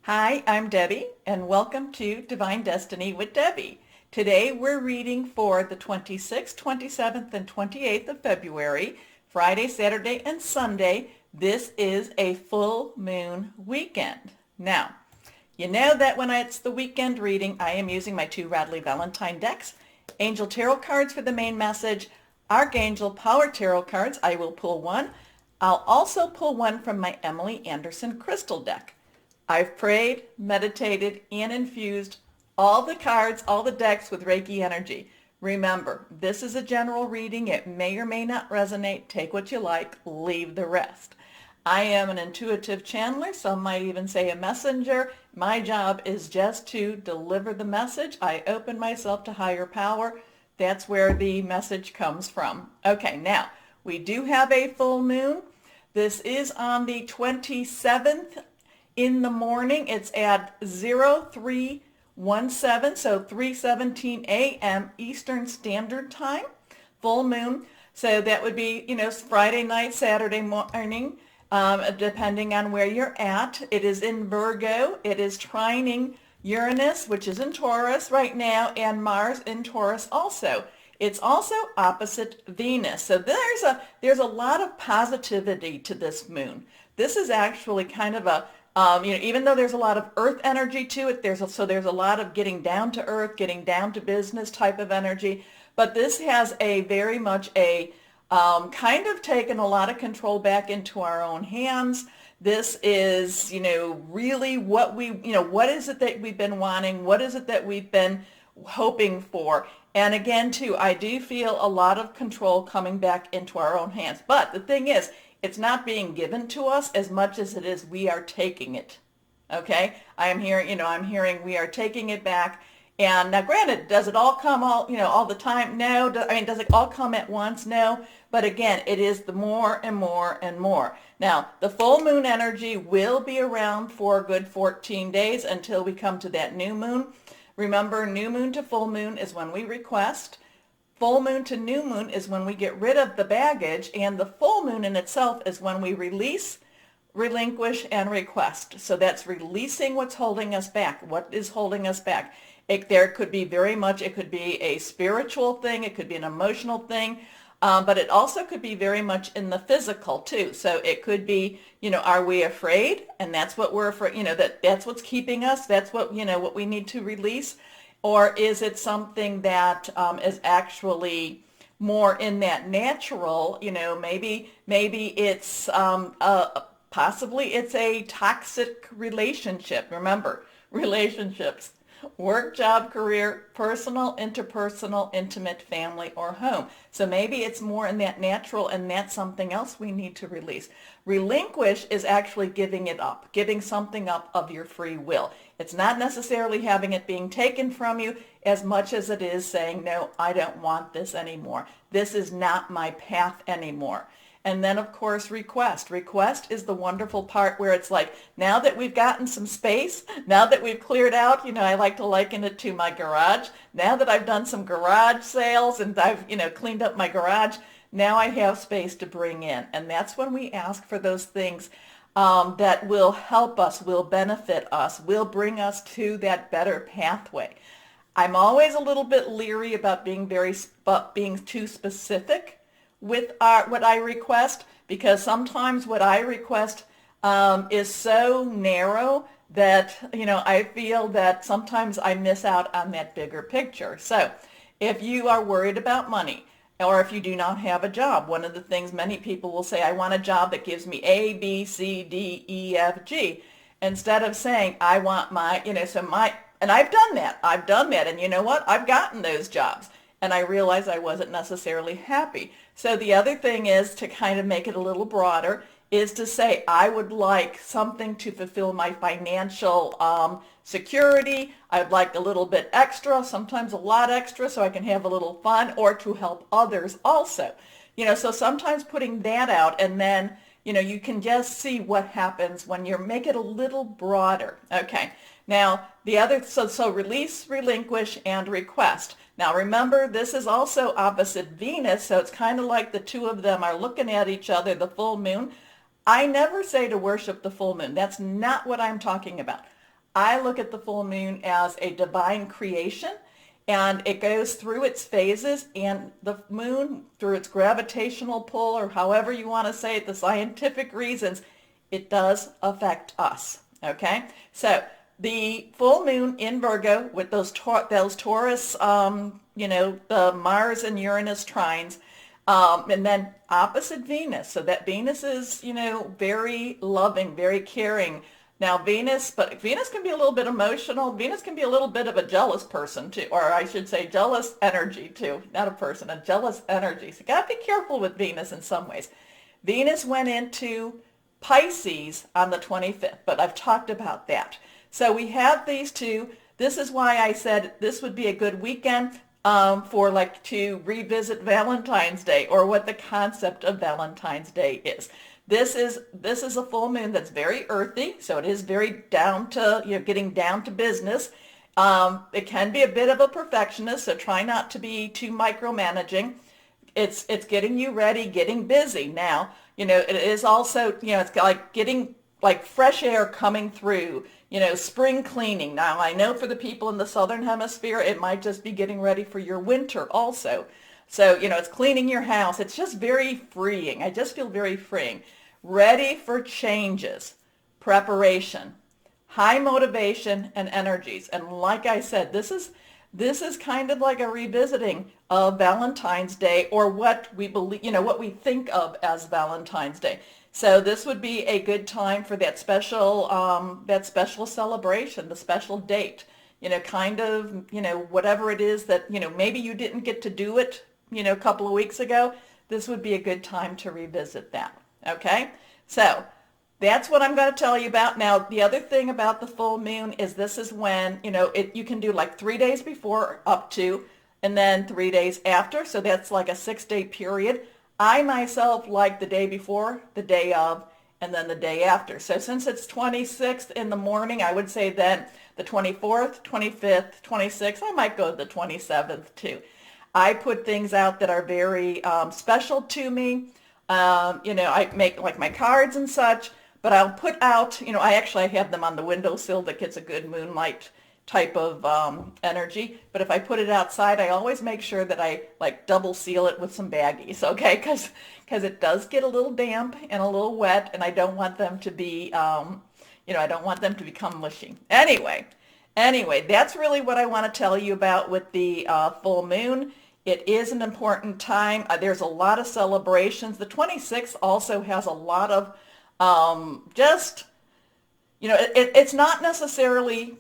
Hi, I'm Debbie, and welcome to Divine Destiny with Debbie. Today we're reading for the 26th, 27th, and 28th of February, Friday, Saturday, and Sunday. This is a full moon weekend. Now, you know that when it's the weekend reading, I am using my two Radley Valentine decks, Angel Tarot cards for the main message, Archangel Power Tarot cards. I will pull one. I'll also pull one from my Emily Anderson Crystal deck. I've prayed, meditated, and infused all the cards, all the decks with Reiki energy. Remember, this is a general reading. It may or may not resonate. Take what you like, leave the rest. I am an intuitive channeler. Some might even say a messenger. My job is just to deliver the message. I open myself to higher power. That's where the message comes from. Okay, now, we do have a full moon. This is on the 27th in the morning. It's at 0317, so 3:17 a.m. Eastern Standard Time, full moon. So that would be, Friday night, Saturday morning, depending on where you're at. It is in Virgo. It is trining Uranus, which is in Taurus right now, and Mars in Taurus also. It's also opposite Venus. So there's a lot of positivity to this moon. This is actually kind of a even though there's a lot of earth energy to it, there's a lot of getting down to earth, getting down to business type of energy. But this has a very much a kind of taken a lot of control back into our own hands. This is, really what what is it that we've been wanting? What is it that we've been hoping for? And again, too, I do feel a lot of control coming back into our own hands. But the thing is, it's not being given to us as much as it is we are taking it. Okay? I'm hearing we are taking it back. And now granted, does it all come all the time? No. Does it all come at once? No. But again, it is the more and more and more. Now, the full moon energy will be around for a good 14 days until we come to that new moon. Remember, new moon to full moon is when we request. Full moon to new moon is when we get rid of the baggage, and the full moon in itself is when we release, relinquish, and request. So that's releasing what's holding us back. What is holding us back? It could be a spiritual thing, it could be an emotional thing, but it also could be very much in the physical too. So it could be, are we afraid? And that's what we're afraid, that's what's keeping us. That's what, what we need to release. Or is it something that is actually more in that natural, maybe it's possibly it's a toxic relationship. Remember, relationships, work, job, career, personal, interpersonal, intimate, family, or home. So maybe it's more in that natural, and that's something else we need to release. Relinquish is actually giving it up, giving something up of your free will. It's not necessarily having it being taken from you as much as it is saying, no, I don't want this anymore. This is not my path anymore. And then, of course, request. Request is the wonderful part where it's like, now that we've gotten some space, now that we've cleared out, I like to liken it to my garage. Now that I've done some garage sales and I've, cleaned up my garage, now I have space to bring in. And that's when we ask for those things that will help us, will benefit us, will bring us to that better pathway. I'm always a little bit leery about being too specific with what I request, because sometimes what I request is so narrow that, I feel that sometimes I miss out on that bigger picture. So if you are worried about money, or if you do not have a job, one of the things many people will say, I want a job that gives me A, B, C, D, E, F, G, instead of saying, I want and I've done that. And you know what? I've gotten those jobs. And I realized I wasn't necessarily happy. So the other thing is to kind of make it a little broader, is to say, I would like something to fulfill my financial security. I'd like a little bit extra, sometimes a lot extra, so I can have a little fun, or to help others also. So sometimes putting that out, and then, you can just see what happens when you make it a little broader. Okay. Now, the other, so release, relinquish, and request. Now remember, this is also opposite Venus, so it's kind of like the two of them are looking at each other, the full moon. I never say to worship the full moon. That's not what I'm talking about. I look at the full moon as a divine creation, and it goes through its phases, and the moon, through its gravitational pull, or however you want to say it, the scientific reasons, it does affect us. Okay, so the full moon in Virgo with those Taurus, the Mars and Uranus trines, and then opposite Venus. So that Venus is, very loving, very caring. Now but Venus can be a little bit emotional. Venus can be a little bit of a jealous person too, or I should say jealous energy too, not a person, a jealous energy. So you gotta be careful with Venus in some ways. Venus went into Pisces on the 25th, but I've talked about that. So we have these two. This is why I said this would be a good weekend to revisit Valentine's Day, or what the concept of Valentine's Day is. This is a full moon that's very earthy, so it is very down to, getting down to business. It can be a bit of a perfectionist, so try not to be too micromanaging. It's getting you ready, getting busy. Now, it is also, it's like getting like fresh air coming through, spring cleaning. Now, I know for the people in the Southern Hemisphere, it might just be getting ready for your winter also. So, it's cleaning your house. It's just very freeing. I just feel very freeing. Ready for changes, preparation, high motivation and energies. And like I said, this is kind of like a revisiting of Valentine's Day, or what we believe, what we think of as Valentine's Day. So this would be a good time for that special celebration, the special date, whatever it is that, maybe you didn't get to do it, a couple of weeks ago. This would be a good time to revisit that. Okay. So that's what I'm going to tell you about. Now, the other thing about the full moon is this is when, you can do like 3 days before up to, and then 3 days after. So that's like a 6-day period. I myself like the day before, the day of, and then the day after. So since it's 26th in the morning, I would say then the 24th, 25th, 26th, I might go to the 27th too. I put things out that are very special to me. I make like my cards and such, but I'll put out, I actually have them on the windowsill that gets a good moonlight type of energy. But if I put it outside, I always make sure that I like double seal it with some baggies, okay? Because it does get a little damp and a little wet, and I don't want them to be, I don't want them to become mushy. Anyway, that's really what I want to tell you about with the full moon. It is an important time. There's a lot of celebrations. The 26th also has a lot of it's not necessarily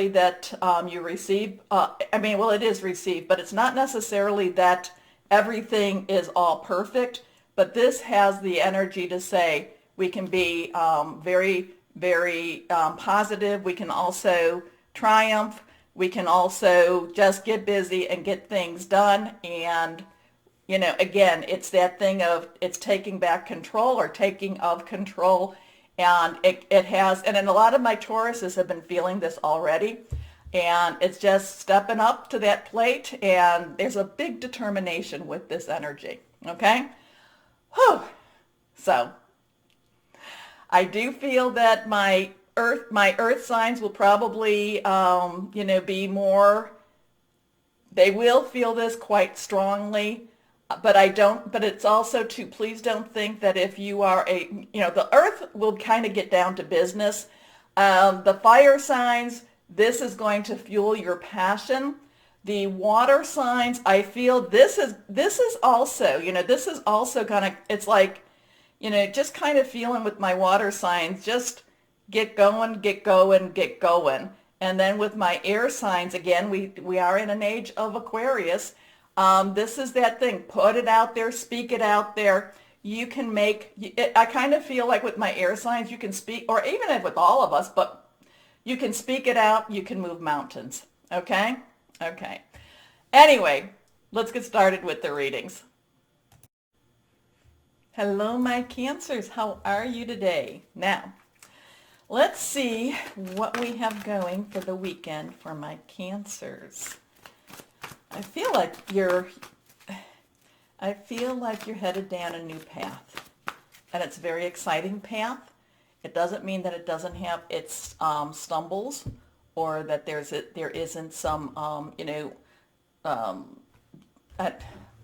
that you receive. It is received, but it's not necessarily that everything is all perfect. But this has the energy to say we can be very, very positive. We can also triumph. We can also just get busy and get things done. And, again, it's that thing of it's taking back control, or taking of control. And it has, and a lot of my Tauruses have been feeling this already. And it's just stepping up to that plate. And there's a big determination with this energy. Okay? Whew. So I do feel that my earth signs will probably, be more, they will feel this quite strongly, but it's also too, please don't think that if you are the earth will kind of get down to business. The fire signs, this is going to fuel your passion. The water signs, I feel this is also, this is also gonna, it's like, just kind of feeling with my water signs, just get going, get going, get going. And then with my air signs, again, we are in an age of Aquarius. This is that thing. Put it out there, speak it out there. You can I kind of feel like with my air signs, you can speak, or even if with all of us, but you can speak it out. You can move mountains. Okay? Okay. Anyway, let's get started with the readings. Hello, my Cancers. How are you today? Now, let's see what we have going for the weekend for my Cancers. I feel like you're headed down a new path, and it's a very exciting path. It doesn't mean that it doesn't have its stumbles, or that there isn't some, um,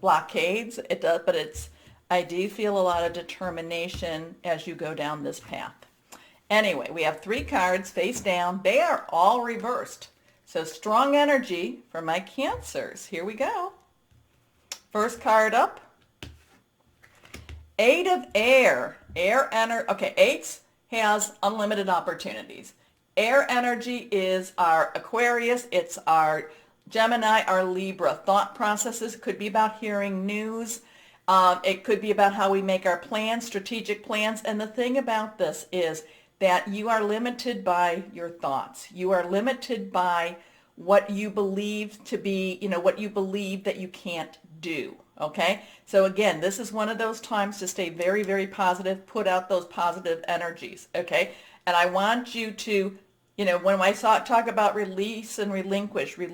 blockades. It does, but I do feel a lot of determination as you go down this path. Anyway, we have 3 cards face down. They are all reversed. So strong energy for my Cancers. Here we go. First card up. 8 of air. Air energy. Okay, 8 has unlimited opportunities. Air energy is our Aquarius. It's our Gemini, our Libra. Thought processes could be about hearing news. It could be about how we make our plans, strategic plans. And the thing about this is that you are limited by your thoughts. You are limited by what you believe to be, what you believe that you can't do. Okay? So again, this is one of those times to stay very, very positive, put out those positive energies. Okay? And I want you to, when I talk about release and relinquish the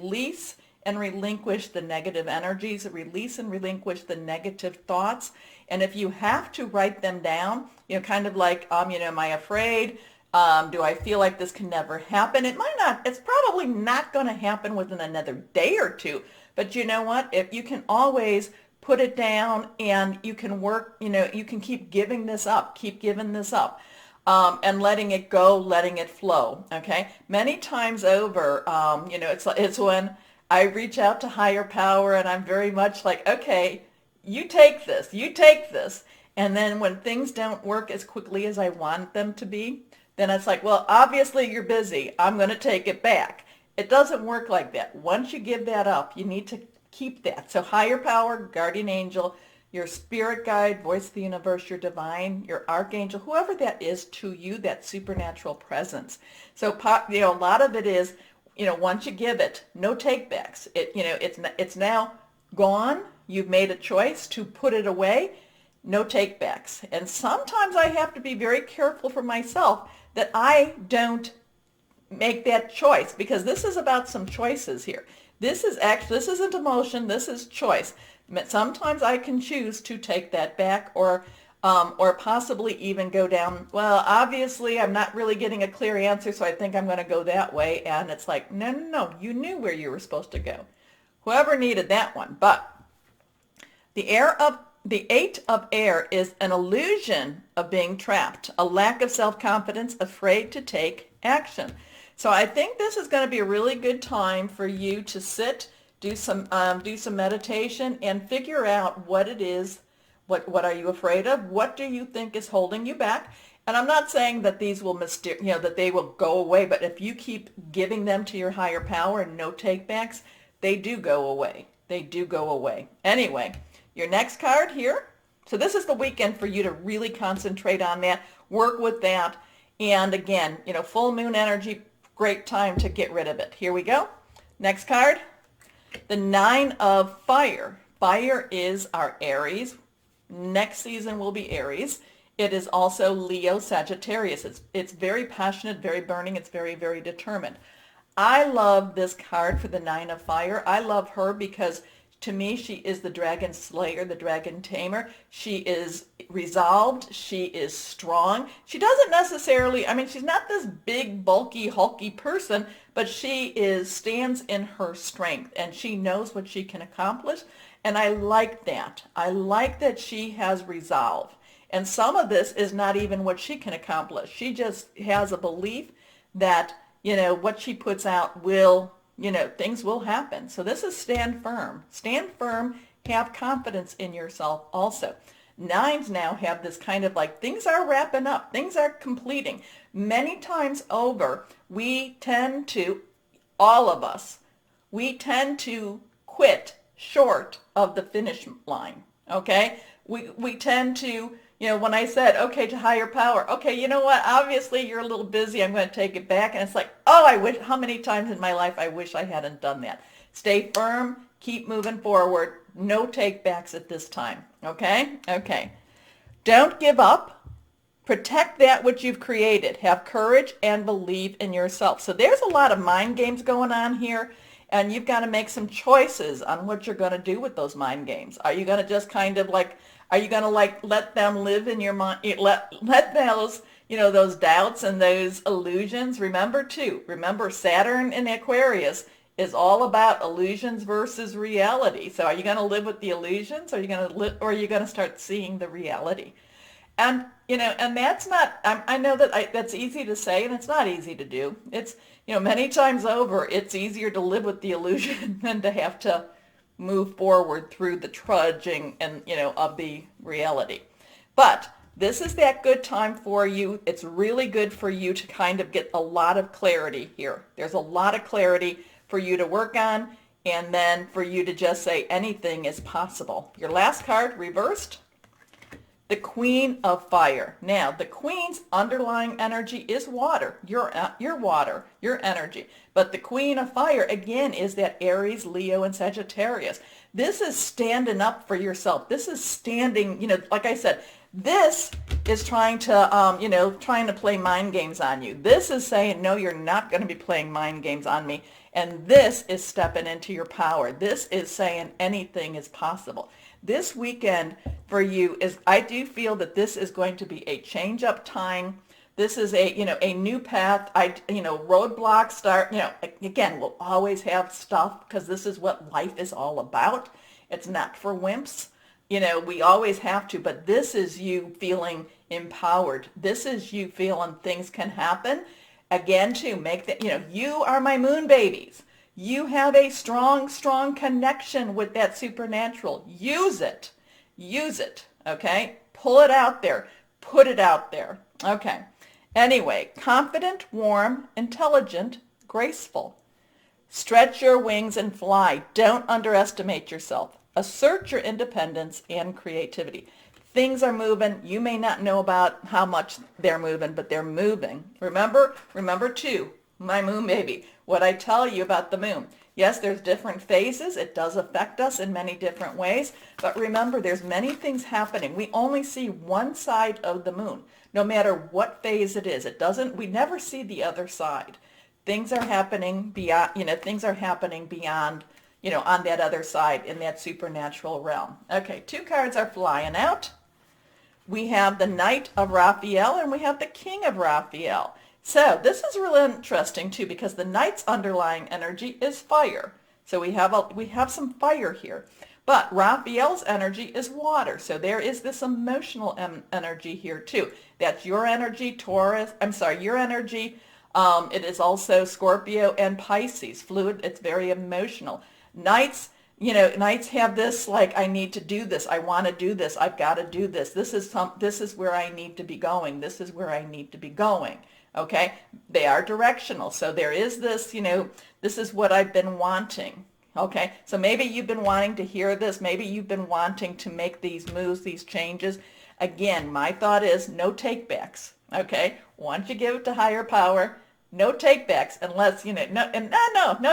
negative energies, release and relinquish the negative thoughts. And if you have to write them down, kind of like, am I afraid? Do I feel like this can never happen? It might not. It's probably not going to happen within another day or two. But you know what? If you can always put it down and you can work, you can keep giving this up, and letting it go, letting it flow. Okay. Many times over, it's when I reach out to higher power and I'm very much like, okay, you take this. And then when things don't work as quickly as I want them to be, then it's like, well, obviously you're busy. I'm going to take it back. It doesn't work like that. Once you give that up, you need to keep that. So higher power, guardian angel, your spirit guide, voice of the universe, your divine, your archangel, whoever that is to you, that supernatural presence. So, a lot of it is, once you give it, no takebacks. It's now gone. You've made a choice to put it away. No takebacks. And sometimes I have to be very careful for myself that I don't make that choice, because this is about some choices here. This isn't emotion. This is choice. Sometimes I can choose to take that back, or possibly even go down, well, obviously I'm not really getting a clear answer, so I think I'm going to go that way. And it's like, no, you knew where you were supposed to go. Whoever needed that one. But the 8 of air is an illusion of being trapped, a lack of self-confidence, afraid to take action. So I think this is going to be a really good time for you to sit, do some meditation, and figure out what it is. What are you afraid of? What do you think is holding you back? And I'm not saying that these will that they will go away, but if you keep giving them to your higher power and no takebacks, they do go away. They do go away. Anyway, your next card here. So this is the weekend for you to really concentrate on that, work with that. And again, full moon energy, great time to get rid of it. Here we go. Next card, the 9 of fire. Fire is our Aries. Next season will be Aries. It is also Leo, Sagittarius. It's very passionate, very burning. It's very, very determined. I love this card for the 9 of fire. I love her because to me, she is the dragon slayer, the dragon tamer. She is resolved. She is strong. She doesn't necessarily, she's not this big, bulky, hulky person, but she stands in her strength, and she knows what she can accomplish. And I like that. I like that she has resolve. And some of this is not even what she can accomplish. She just has a belief that, what she puts out will, things will happen. So this is stand firm. Stand firm. Have confidence in yourself also. 9s now have this kind of like, things are wrapping up. Things are completing. Many times over, all of us, we tend to quit short of the finish line. Okay? We tend to, when I said, okay, to higher power, okay, you know what? Obviously you're a little busy. I'm going to take it back. And it's like, oh, how many times in my life I wish I hadn't done that. Stay firm. Keep moving forward. No takebacks at this time. Okay? Okay. Don't give up. Protect that which you've created. Have courage and believe in yourself. So there's a lot of mind games going on here. And you've got to make some choices on what you're going to do with those mind games. Are you going to just kind of like, are you going to like let them live in your mind, let those those doubts and those illusions. Remember Saturn in Aquarius is all about illusions versus reality. So are you going to live with the illusions, or are you going to or are you going to start seeing the reality? And and that's not. I know that that's easy to say, and it's not easy to do. It's many times over, it's easier to live with the illusion than to have to move forward through the trudging and of the reality. But this is that good time for you. It's really good for you to kind of get a lot of clarity here. There's a lot of clarity for you to work on, and then for you to just say anything is possible. Your last card reversed, the Queen of Fire. Now, the Queen's underlying energy is water, your water, your energy. But the Queen of Fire, again, is that Aries, Leo, and Sagittarius. This is standing up for yourself. This is standing, like I said, this is trying to play mind games on you. This is saying, no, you're not going to be playing mind games on me. And this is stepping into your power. This is saying anything is possible. This weekend for you I do feel that this is going to be a change up time. This is a new path. Roadblocks start, again, we'll always have stuff because this is what life is all about. It's not for wimps. We always have to, but this is you feeling empowered. This is you feeling things can happen. Again, to make that, you are my moon babies. You have a strong, strong connection with that supernatural. Use it. Use it. Okay? Pull it out there. Put it out there. Okay. Anyway, confident, warm, intelligent, graceful. Stretch your wings and fly. Don't underestimate yourself. Assert your independence and creativity. Things are moving. You may not know about how much they're moving, but they're moving. Remember too, my moon baby, what I tell you about the moon. Yes, there's different phases. It does affect us in many different ways. But remember, there's many things happening. We only see one side of the moon, no matter what phase it is. We never see the other side. Things are happening beyond, on that other side in that supernatural realm. Okay, 2 cards are flying out. We have the Knight of Raphael and we have the King of Raphael. So this is really interesting too, because the Knight's underlying energy is fire. So we have some fire here. But Raphael's energy is water. So there is this emotional energy here too. That's your energy, your energy. It is also Scorpio and Pisces. Fluid, it's very emotional. Knights have this, like, I need to do this. I want to do this. I've got to do this. This is where I need to be going. This is where I need to be going. Okay? They are directional. So there is this, this is what I've been wanting. Okay? So maybe you've been wanting to hear this. Maybe you've been wanting to make these moves, these changes. Again, my thought is no takebacks. Okay? Once you give it to higher power, no takebacks unless, no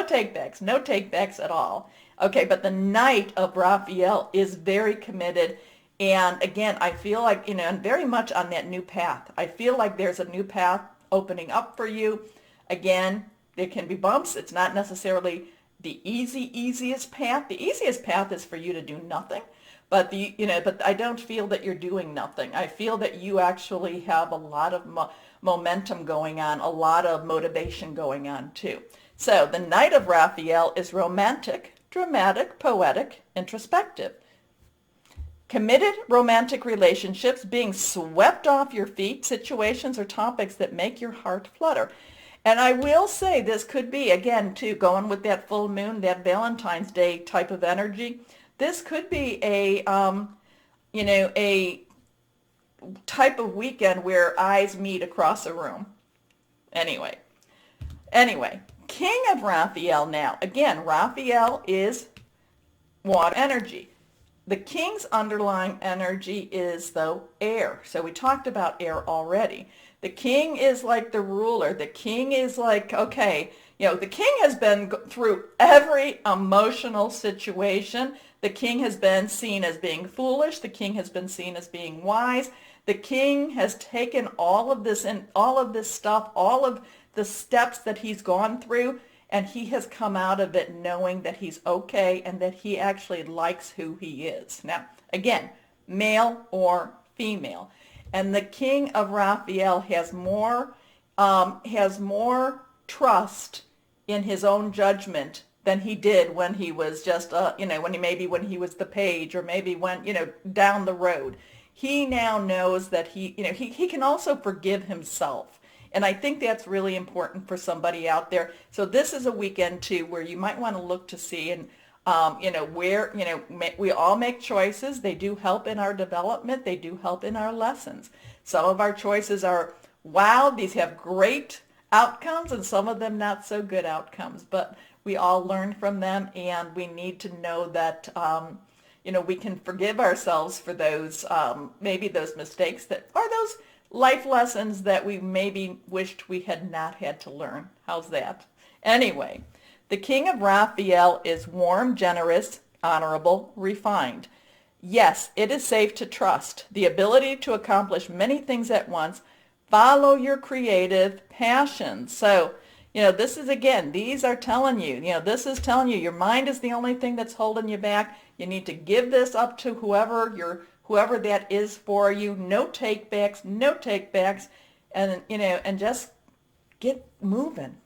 takebacks. No takebacks at all. Okay, but the Knight of Raphael is very committed. And again, I feel like, and very much on that new path. I feel like there's a new path opening up for you. Again, there can be bumps. It's not necessarily the easiest path. The easiest path is for you to do nothing. But but I don't feel that you're doing nothing. I feel that you actually have a lot of momentum going on, a lot of motivation going on too. So the Knight of Raphael is romantic, dramatic, poetic, introspective. Committed romantic relationships, being swept off your feet, situations or topics that make your heart flutter. And I will say this could be, again, too, going with that full moon, that Valentine's Day type of energy. This could be a type of weekend where eyes meet across a room. Anyway, King of Raphael now. Again, Raphael is water energy. The king's underlying energy is, though, air. So we talked about air already. The king is like the ruler. The king is like, okay, the king has been through every emotional situation. The king has been seen as being foolish. The king has been seen as being wise. The king has taken all of this and all of this stuff, all of the steps that he's gone through, and he has come out of it knowing that he's okay and that he actually likes who he is. Now, again, male or female. And the King of Raphael has more trust in his own judgment than he did when he was just, when he was the page, or maybe when, down the road. He now knows that he can also forgive himself. And I think that's really important for somebody out there. So this is a weekend too where you might want to look to see, and we all make choices. They do help in our development. They do help in our lessons. Some of our choices are, wow, these have great outcomes, and some of them not so good outcomes. But we all learn from them, and we need to know that, we can forgive ourselves for those, maybe those mistakes that are those life lessons that we maybe wished we had not had to learn. How's that? Anyway, the King of Raphael is warm, generous, honorable, refined. Yes, it is safe to trust. The ability to accomplish many things at once. Follow your creative passions. So, this is, again, these are telling you, this is telling you your mind is the only thing that's holding you back. You need to give this up to whoever that is for you. No take backs, and just get moving,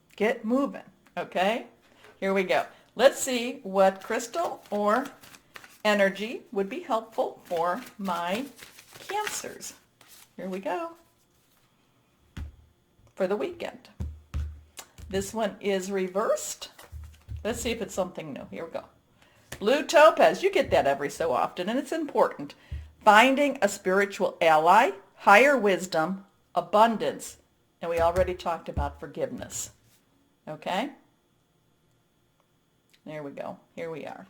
okay? Here we go. Let's see what crystal or energy would be helpful for my Cancers. Here we go. For the weekend. This one is reversed. Let's see if it's something new. Here we go. Blue topaz. You get that every so often, and it's important. Finding a spiritual ally, higher wisdom, abundance, and we already talked about forgiveness. Okay? There we go. Here we are.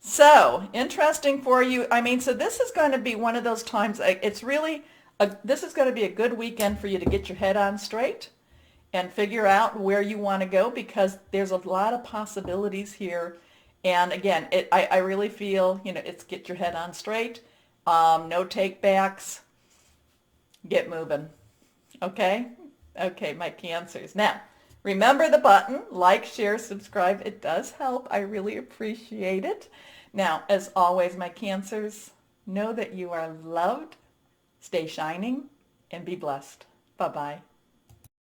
So, interesting for you. So this is going to be one of those times, this is going to be a good weekend for you to get your head on straight and figure out where you want to go, because there's a lot of possibilities here. And again, I really feel, it's get your head on straight, no take backs, get moving. Okay? Okay, my Cancers. Now, remember the button, like, share, subscribe. It does help. I really appreciate it. Now, as always, my Cancers, know that you are loved, stay shining, and be blessed. Bye-bye.